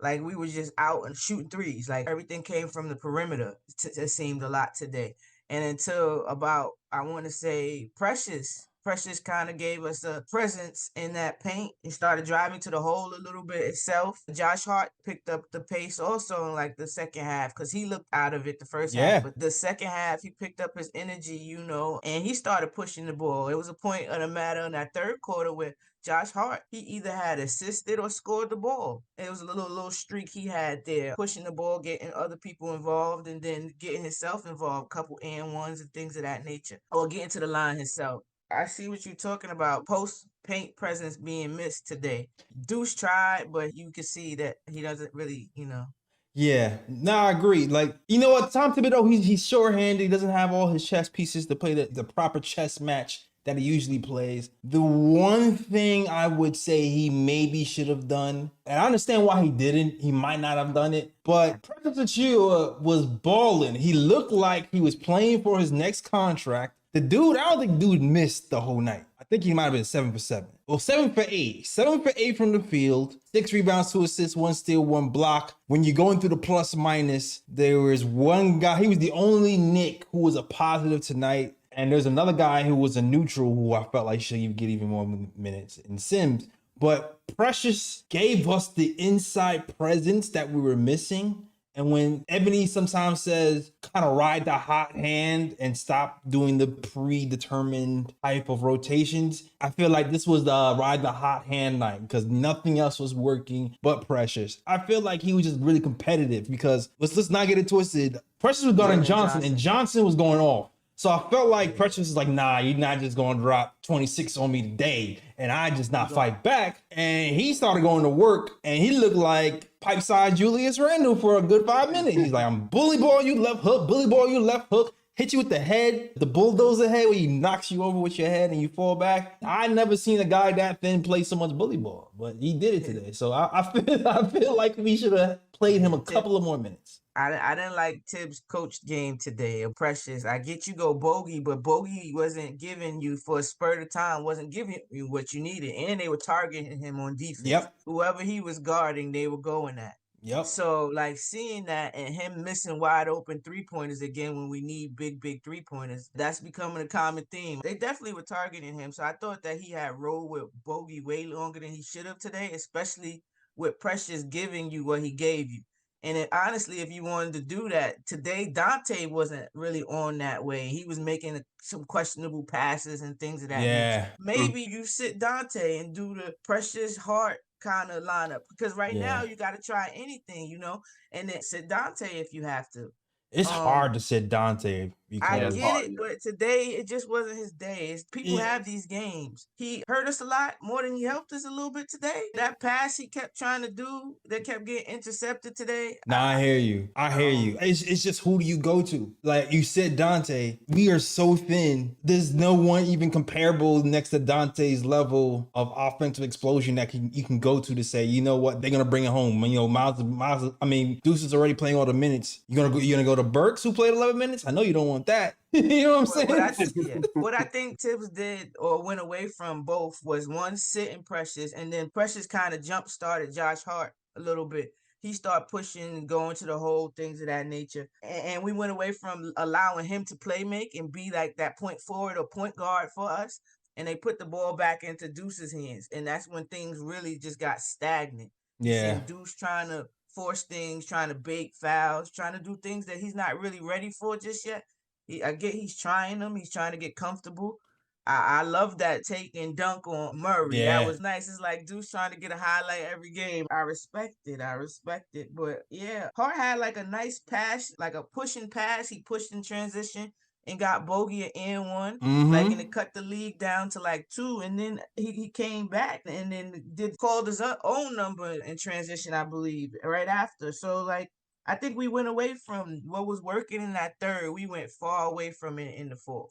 Like we were just out and shooting threes. Like everything came from the perimeter. It seemed a lot today. And until about, I want to say, Precious kind of gave us a presence in that paint. He started driving to the hole a little bit itself. Josh Hart picked up the pace also in like the second half because he looked out of it the first half. Yeah. But the second half, he picked up his energy, and he started pushing the ball. It was a point of the matter in that third quarter where Josh Hart, he either had assisted or scored the ball. It was a little streak he had there, pushing the ball, getting other people involved, and then getting himself involved, couple and ones and things of that nature, or getting to the line himself. I see what you're talking about. Post paint presence being missed today. Deuce tried, but you can see that he doesn't really. Yeah, no, I agree. Like, you know what, Tom Thibodeau, he's short-handed. He doesn't have all his chess pieces to play the proper chess match that he usually plays. The one thing I would say he maybe should have done, and I understand why he didn't. He might not have done it, but Precious Achiuwa was balling. He looked like he was playing for his next contract. The dude, I don't think dude missed the whole night. I think he might have been 7 for 7. Well, 7 for 8. 7 for 8 from the field. 6 rebounds, 2 assists, 1 steal, 1 block. When you're going through the plus minus, there was one guy. He was the only Knick who was a positive tonight. And there's another guy who was a neutral who I felt like should get even more minutes in Sims. But Precious gave us the inside presence that we were missing. And when Ebony sometimes says, kind of ride the hot hand and stop doing the predetermined type of rotations, I feel like this was the ride the hot hand night because nothing else was working but Precious. I feel like he was just really competitive because let's not get it twisted. Precious was guarding Johnson and Johnson was going off. So I felt like Precious was like, nah, you're not just going to drop 26 on me today and I just not fight back. And he started going to work and he looked like pipe-sized Julius Randle for a good 5 minutes. He's like, I'm bully ball you left hook, bully ball you left hook, hit you with the head, the bulldozer head where he knocks you over with your head and you fall back. I never seen a guy that thin play so much bully ball, but he did it today. So I feel like we should have played him a couple of more minutes. I didn't like Tibbs' coach game today. Precious, I get you go Bogey, but Bogey wasn't giving you for a spurt of time, wasn't giving you what you needed, and they were targeting him on defense. Yep. Whoever he was guarding, they were going at. Yep. So like seeing that and him missing wide open 3-pointers again when we need big 3-pointers, that's becoming a common theme. They definitely were targeting him. So I thought that he had rolled with Bogey way longer than he should have today, especially with Precious giving you what he gave you. And honestly, if you wanted to do that today, Dante wasn't really on that way. He was making some questionable passes and things of that nature. Maybe you sit Dante and do the Precious Hart kind of lineup because right now you got to try anything, and then sit Dante if you have to. It's hard to sit Dante I because get it, but today it just wasn't his day. People have these games. He hurt us a lot more than he helped us a little bit today. That pass he kept trying to do that kept getting intercepted today. Nah, I hear you. I hear you. It's just who do you go to? Like you said, Dante, we are so thin. There's no one even comparable next to Dante's level of offensive explosion that you can go to say, you know what, they're gonna bring it home. You know, Miles. I mean, Deuce is already playing all the minutes. You're gonna go to Burks who played 11 minutes. I know you don't want that. You know what I'm saying? What I think Tibbs did or went away from both was one sitting Precious, and then Precious kind of jump started Josh Hart a little bit. He started pushing, going to the hole, things of that nature. And we went away from allowing him to play make and be like that point forward or point guard for us. And they put the ball back into Deuce's hands. And that's when things really just got stagnant. You see Deuce trying to force things, trying to bait fouls, trying to do things that he's not really ready for just yet. I get he's trying them. He's trying to get comfortable. I love that take and dunk on Murray. That was nice. It's like Deuce trying to get a highlight every game. I respect it. I respect it. But yeah, Hart had like a nice pass, like a pushing pass. He pushed in transition and got Bogey an N1. Like, and it cut the league down to like 2. And then he came back and then called his own number in transition, I believe, right after. So like, I think we went away from what was working in that third. We went far away from it in the fourth.